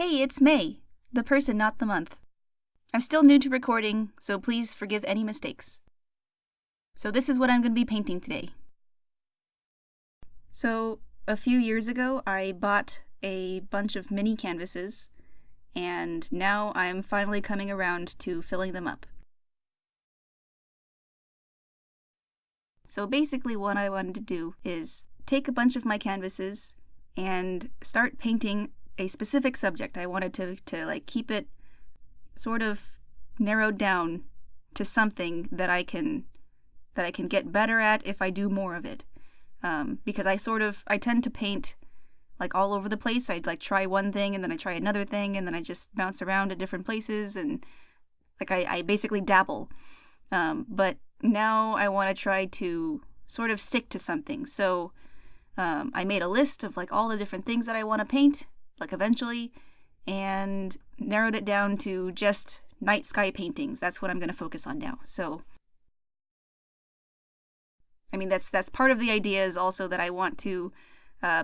Hey, it's May, the person, not the month. I'm still new to recording, so please forgive any mistakes. So this is what I'm going to be painting today. So, a few years ago, I bought a bunch of mini canvases, and now I'm finally coming around to filling them up. So basically what I wanted to do is take a bunch of my canvases and start painting a specific subject. I wanted to keep it sort of narrowed down to something that I can get better at if I do more of it. Because I tend to paint like all over the place. I'd like try one thing and then I try another thing and then I just bounce around at different places and I basically dabble. But now I want to try to sort of stick to something. So I made a list of like all the different things that I want to paint, like eventually, and narrowed it down to just night sky paintings. That's what I'm going to focus on now. So, I mean, that's part of the idea is also that I want to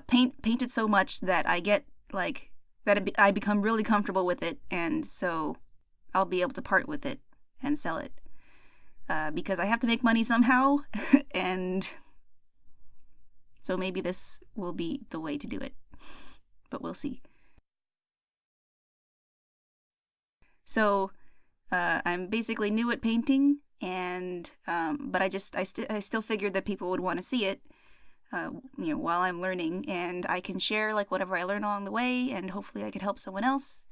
paint it so much that I get like I become really comfortable with it, and so I'll be able to part with it and sell it. Because I have to make money somehow, and so maybe this will be the way to do it, but we'll see. So I'm basically new at painting, and but I still figured that people would want to see it, while I'm learning, and I can share like whatever I learn along the way, and hopefully I could help someone else.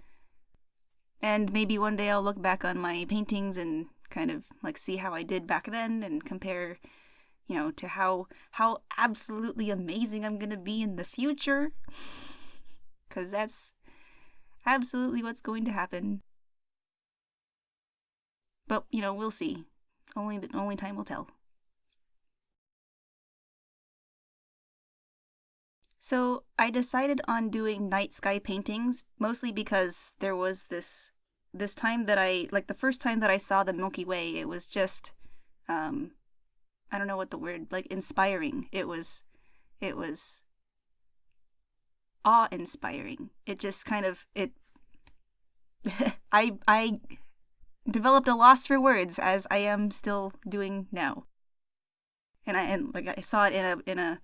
And maybe one day I'll look back on my paintings and kind of like see how I did back then and compare, to how absolutely amazing I'm going to be in the future. Because that's absolutely what's going to happen. But, we'll see. Only time will tell. So I decided on doing night sky paintings, mostly because there was this time that the first time that I saw the Milky Way, it was just, I don't know what the word, inspiring. It was awe-inspiring. It just kind of, I developed a loss for words, as I am still doing now. And I saw it in a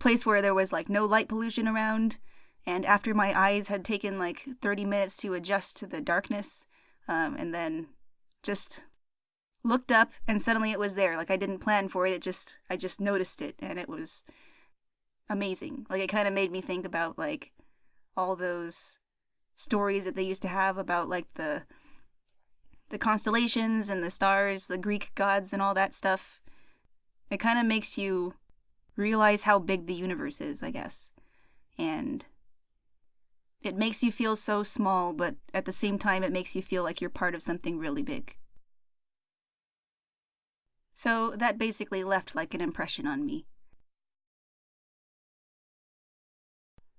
place where there was no light pollution around, and after my eyes had taken 30 minutes to adjust to the darkness, and then just looked up and suddenly it was there. I didn't plan for it. I just noticed it, and it was amazing. It kind of made me think about all those stories that they used to have about the constellations and the stars, the Greek gods and all that stuff. It kind of makes you realize how big the universe is, I guess. And it makes you feel so small, but at the same time it makes you feel like you're part of something really big. So that basically left an impression on me.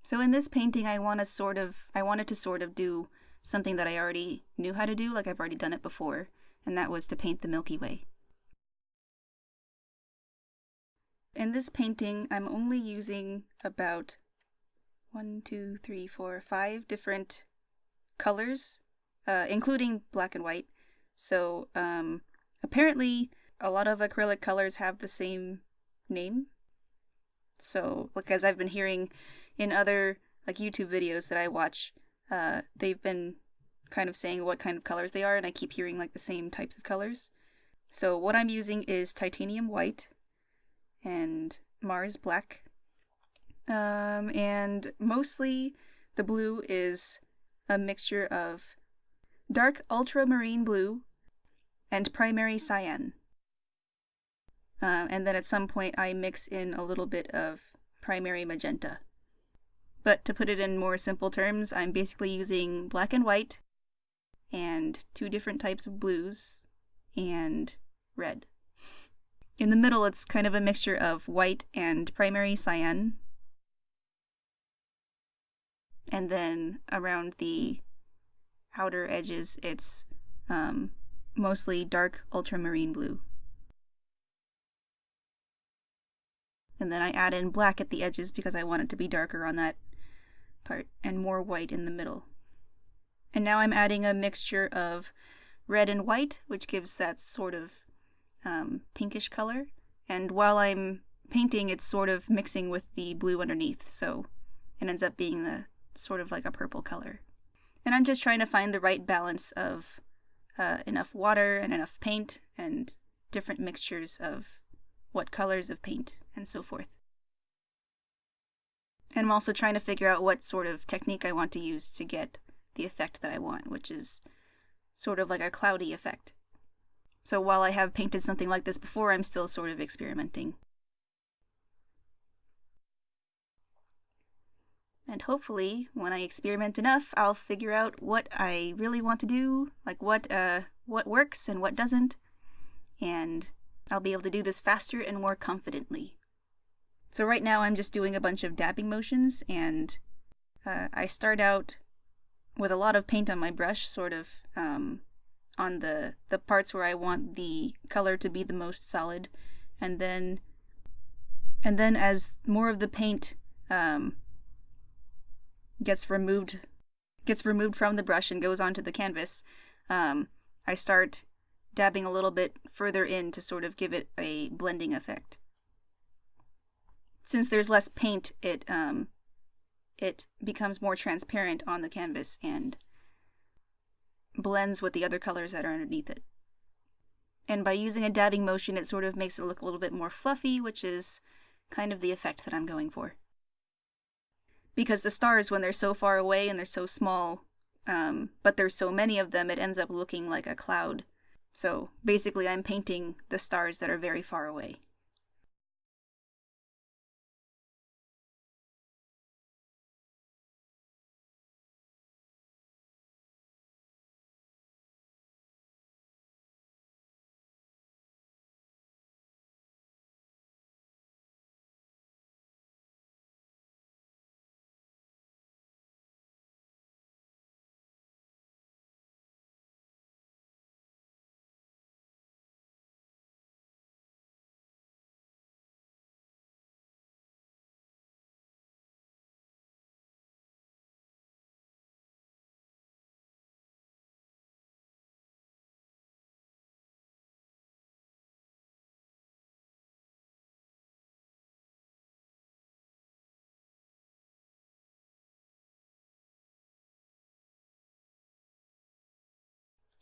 So in this painting I wanted to sort of do something that I already knew how to do, I've already done it before, and that was to paint the Milky Way. In this painting, I'm only using about 5 different colors, including black and white. So, apparently, a lot of acrylic colors have the same name. So, as I've been hearing in other, YouTube videos that I watch, they've been kind of saying what kind of colors they are, and I keep hearing, the same types of colors. So, what I'm using is titanium white and Mars black. And mostly the blue is a mixture of dark ultramarine blue and primary cyan. And then at some point I mix in a little bit of primary magenta. But to put it in more simple terms, I'm basically using black and white and 2 different types of blues and red. In the middle, it's kind of a mixture of white and primary cyan. And then around the outer edges, it's mostly dark ultramarine blue. And then I add in black at the edges because I want it to be darker on that part and more white in the middle. And now I'm adding a mixture of red and white, which gives that sort of pinkish color. And while I'm painting, it's sort of mixing with the blue underneath, so it ends up being sort of like a purple color. And I'm just trying to find the right balance of enough water and enough paint and different mixtures of what colors of paint and so forth. And I'm also trying to figure out what sort of technique I want to use to get the effect that I want, which is sort of like a cloudy effect. So while I have painted something like this before, I'm still sort of experimenting. And hopefully, when I experiment enough, I'll figure out what I really want to do, like what works and what doesn't, and I'll be able to do this faster and more confidently. So right now I'm just doing a bunch of dabbing motions, and I start out with a lot of paint on my brush, sort of on the parts where I want the color to be the most solid, and then as more of the paint gets removed from the brush and goes onto the canvas, I start dabbing a little bit further in to sort of give it a blending effect. Since there's less paint, it becomes more transparent on the canvas and blends with the other colors that are underneath it. And by using a dabbing motion, it sort of makes it look a little bit more fluffy, which is kind of the effect that I'm going for. Because the stars, when they're so far away and they're so small, but there's so many of them, it ends up looking like a cloud. So basically I'm painting the stars that are very far away.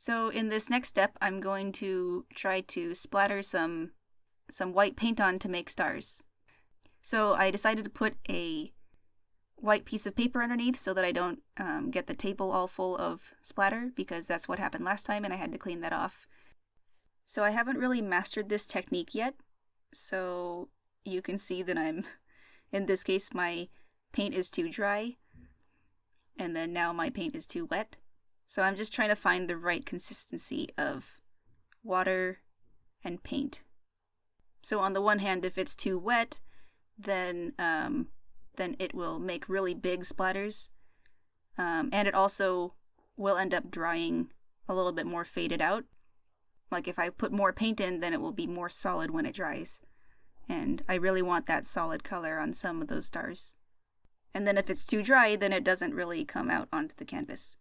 So in this next step, I'm going to try to splatter some white paint on to make stars. So I decided to put a white piece of paper underneath so that I don't get the table all full of splatter, because that's what happened last time and I had to clean that off. So I haven't really mastered this technique yet, so you can see that in this case, my paint is too dry, and then now my paint is too wet. So I'm just trying to find the right consistency of water and paint. So on the one hand, if it's too wet, then it will make really big splatters, and it also will end up drying a little bit more faded out. Like if I put more paint in, then it will be more solid when it dries, and I really want that solid color on some of those stars. And then if it's too dry, then it doesn't really come out onto the canvas.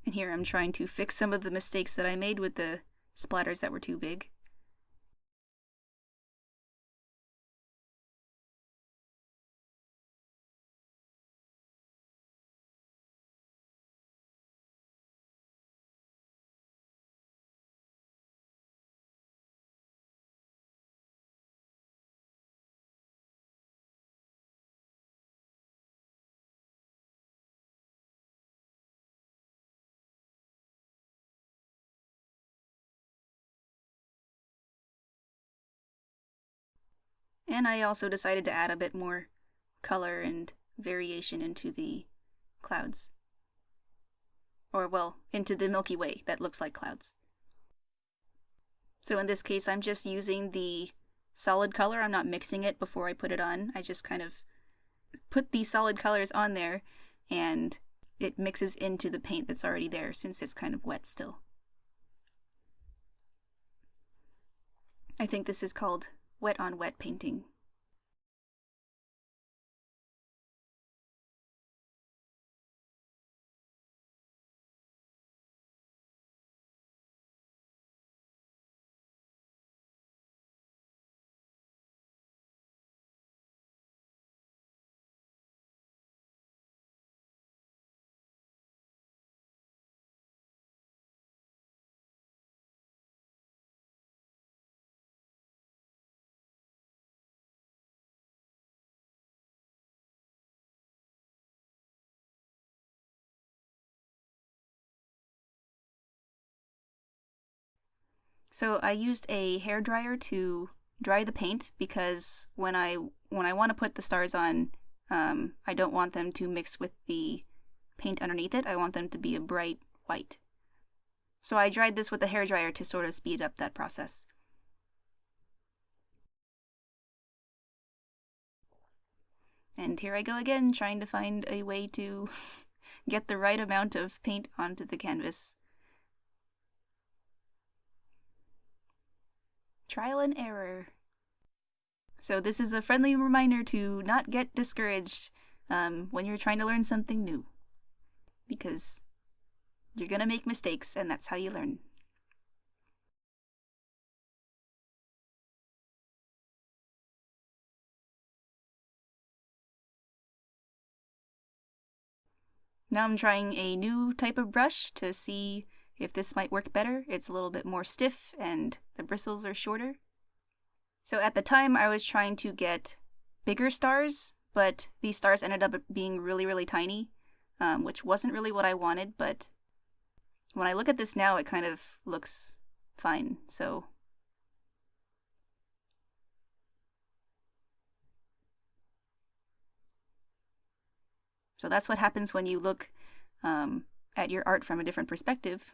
And here I'm trying to fix some of the mistakes that I made with the splatters that were too big. And I also decided to add a bit more color and variation into the clouds. Or, well, into the Milky Way that looks like clouds. So in this case, I'm just using the solid color. I'm not mixing it before I put it on. I just kind of put these solid colors on there and it mixes into the paint that's already there since it's kind of wet still. I think this is called wet on wet painting. So I used a hairdryer to dry the paint because when I want to put the stars on, I don't want them to mix with the paint underneath it. I want them to be a bright white. So I dried this with a hairdryer to sort of speed up that process. And here I go again, trying to find a way to get the right amount of paint onto the canvas. Trial and error. So this is a friendly reminder to not get discouraged when you're trying to learn something new. Because you're gonna make mistakes, and that's how you learn. Now I'm trying a new type of brush to see if this might work better. It's a little bit more stiff and the bristles are shorter. So at the time I was trying to get bigger stars, but these stars ended up being really, really tiny, which wasn't really what I wanted, but when I look at this now it kind of looks fine, so that's what happens when you look at your art from a different perspective.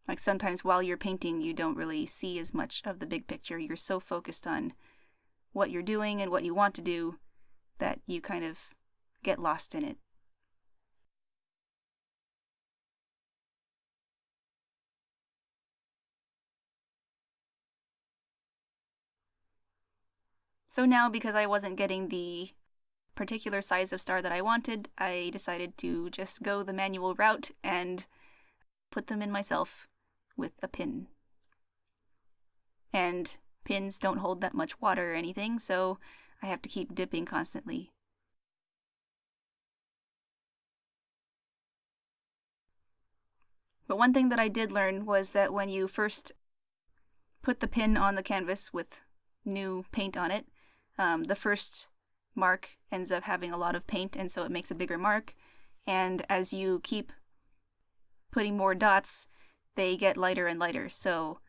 Like sometimes while you're painting, you don't really see as much of the big picture. You're so focused on what you're doing and what you want to do that you kind of get lost in it. So now, because I wasn't getting the particular size of star that I wanted, I decided to just go the manual route and put them in myself with a pin. And pins don't hold that much water or anything, so I have to keep dipping constantly. But one thing that I did learn was that when you first put the pin on the canvas with new paint on it, the first mark ends up having a lot of paint, and so it makes a bigger mark. And as you keep putting more dots, they get lighter and lighter. So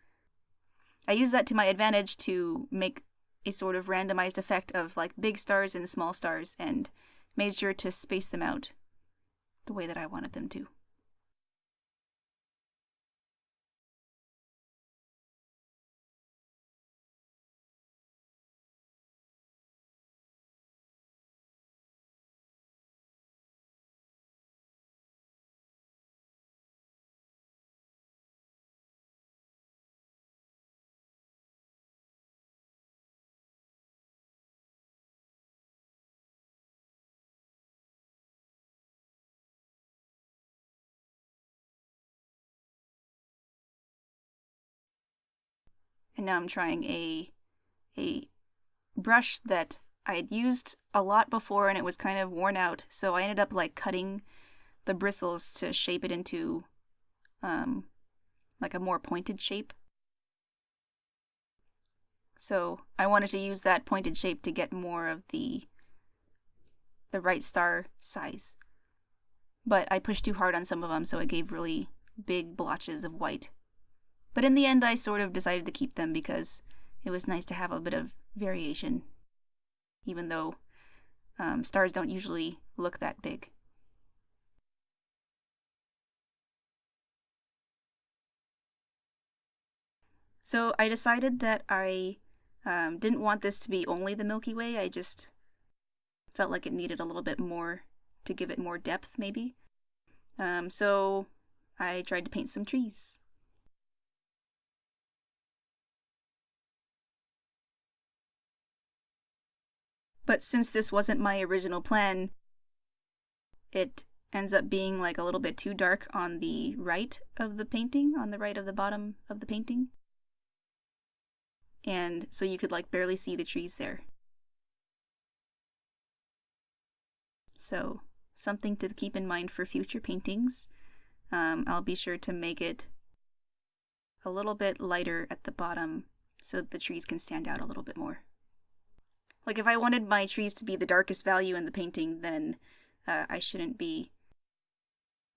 I use that to my advantage to make a sort of randomized effect of like big stars and small stars, and made sure to space them out the way that I wanted them to. And now I'm trying a brush that I had used a lot before and it was kind of worn out, so I ended up like cutting the bristles to shape it into like a more pointed shape. So I wanted to use that pointed shape to get more of the right star size. But I pushed too hard on some of them, so it gave really big blotches of white. But in the end, I sort of decided to keep them because it was nice to have a bit of variation, even though stars don't usually look that big. So I decided that I didn't want this to be only the Milky Way. I just felt like it needed a little bit more to give it more depth, maybe. So I tried to paint some trees. But since this wasn't my original plan, it ends up being like a little bit too dark on the right of the painting, on the right of the bottom of the painting. And so you could like barely see the trees there. So, something to keep in mind for future paintings. I'll be sure to make it a little bit lighter at the bottom so the trees can stand out a little bit more. Like, if I wanted my trees to be the darkest value in the painting, then I shouldn't be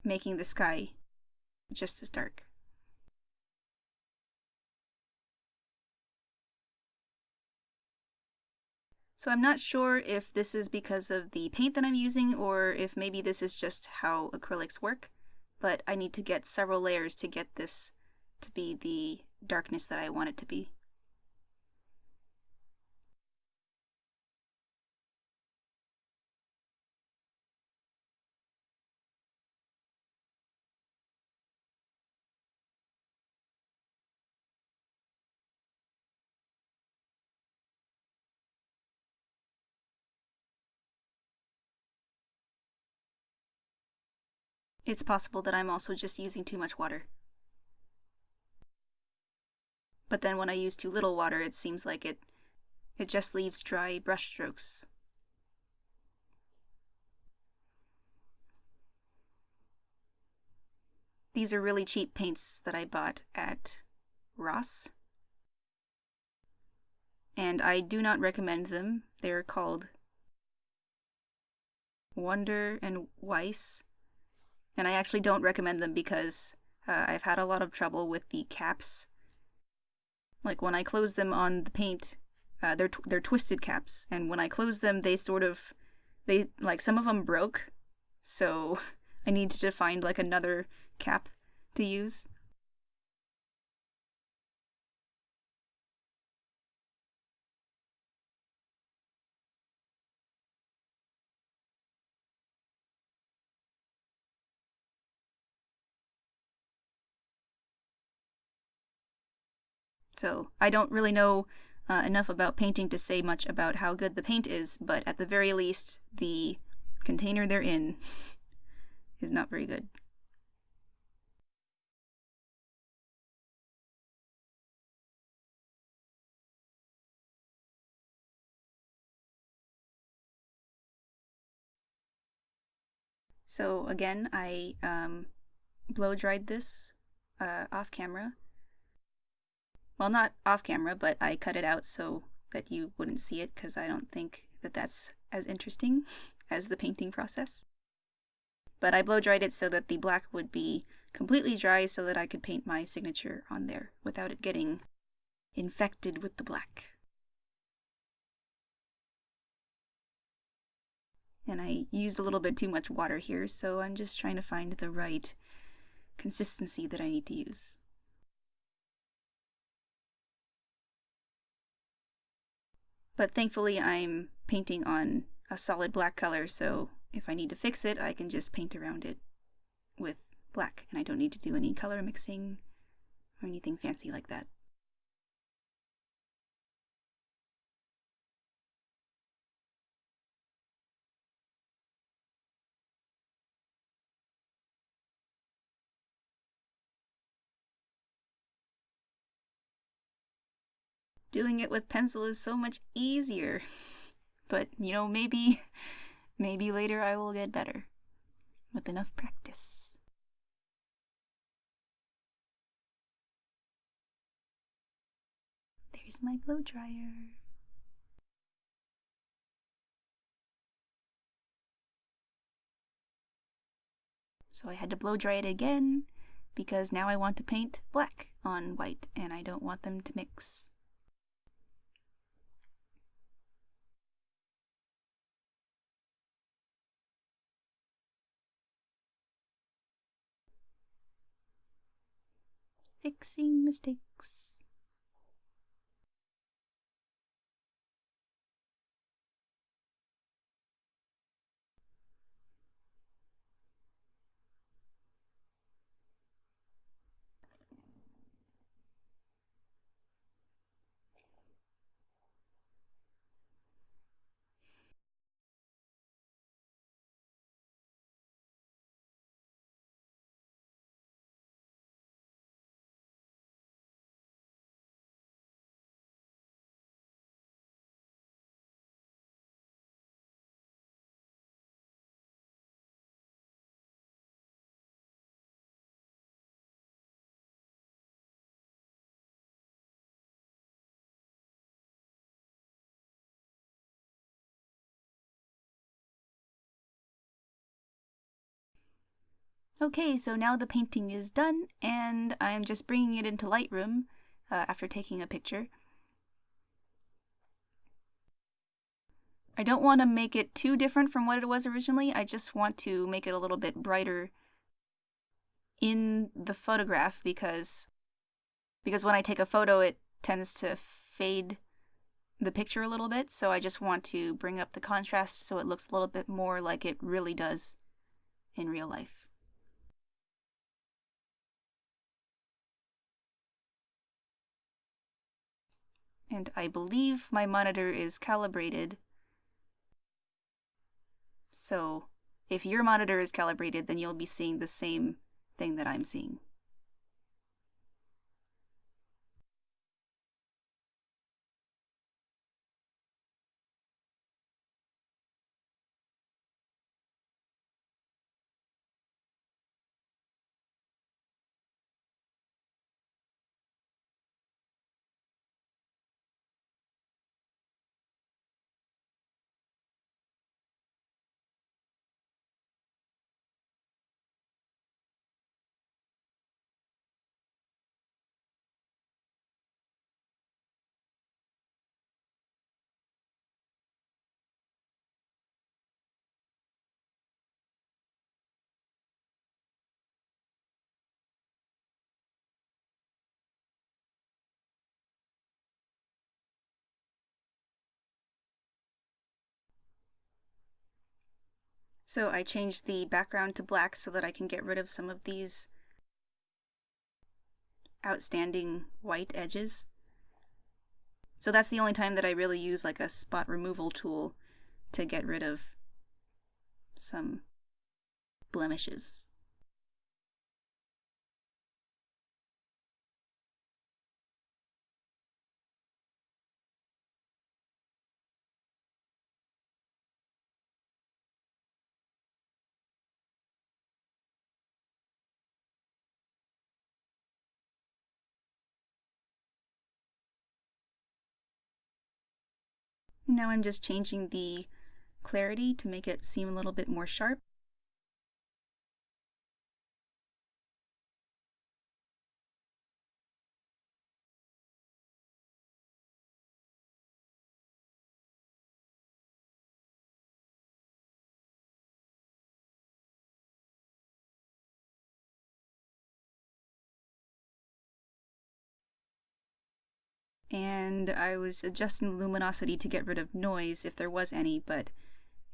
making the sky just as dark. So I'm not sure if this is because of the paint that I'm using or if maybe this is just how acrylics work, but I need to get several layers to get this to be the darkness that I want it to be. It's possible that I'm also just using too much water. But then when I use too little water, it seems like it just leaves dry brush strokes. These are really cheap paints that I bought at Ross. And I do not recommend them. They're called Wonder and Weiss. And I actually don't recommend them because I've had a lot of trouble with the caps. Like when I close them on the paint, they're twisted caps, and when I close them, they like some of them broke, so I needed to find like another cap to use. So I don't really know enough about painting to say much about how good the paint is, but at the very least, the container they're in is not very good. So again, I blow dried this off camera. Well, not off camera, but I cut it out so that you wouldn't see it because I don't think that that's as interesting as the painting process. But I blow dried it so that the black would be completely dry so that I could paint my signature on there without it getting infected with the black. And I used a little bit too much water here, so I'm just trying to find the right consistency that I need to use. But thankfully I'm painting on a solid black color, so if I need to fix it, I can just paint around it with black, and I don't need to do any color mixing or anything fancy like that. Doing it with pencil is so much easier. But, maybe later I will get better with enough practice. There's my blow dryer. So I had to blow dry it again because now I want to paint black on white and I don't want them to mix. Fixing mistakes. Okay, so now the painting is done, and I'm just bringing it into Lightroom after taking a picture. I don't want to make it too different from what it was originally. I just want to make it a little bit brighter in the photograph because when I take a photo, it tends to fade the picture a little bit. So I just want to bring up the contrast so it looks a little bit more like it really does in real life. And I believe my monitor is calibrated. So if your monitor is calibrated, then you'll be seeing the same thing that I'm seeing. So I changed the background to black so that I can get rid of some of these outstanding white edges. So that's the only time that I really use like a spot removal tool to get rid of some blemishes. Now I'm just changing the clarity to make it seem a little bit more sharp. And I was adjusting the luminosity to get rid of noise if there was any, but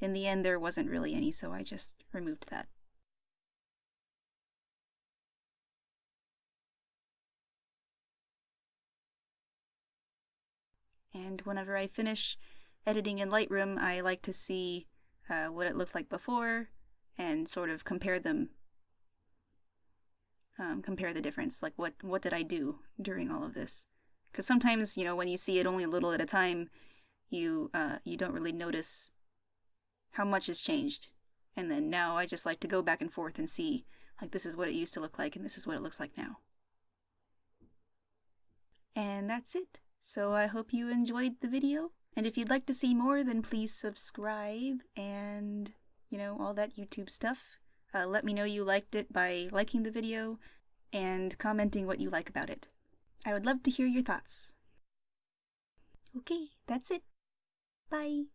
in the end there wasn't really any, so I just removed that. And whenever I finish editing in Lightroom, I like to see what it looked like before and sort of compare them, compare the difference. Like what did I do during all of this? Because sometimes, when you see it only a little at a time, you don't really notice how much has changed. And then now I just like to go back and forth and see, like, this is what it used to look like and this is what it looks like now. And that's it. So I hope you enjoyed the video. And if you'd like to see more, then please subscribe and, all that YouTube stuff. Let me know you liked it by liking the video and commenting what you like about it. I would love to hear your thoughts. Okay, that's it. Bye.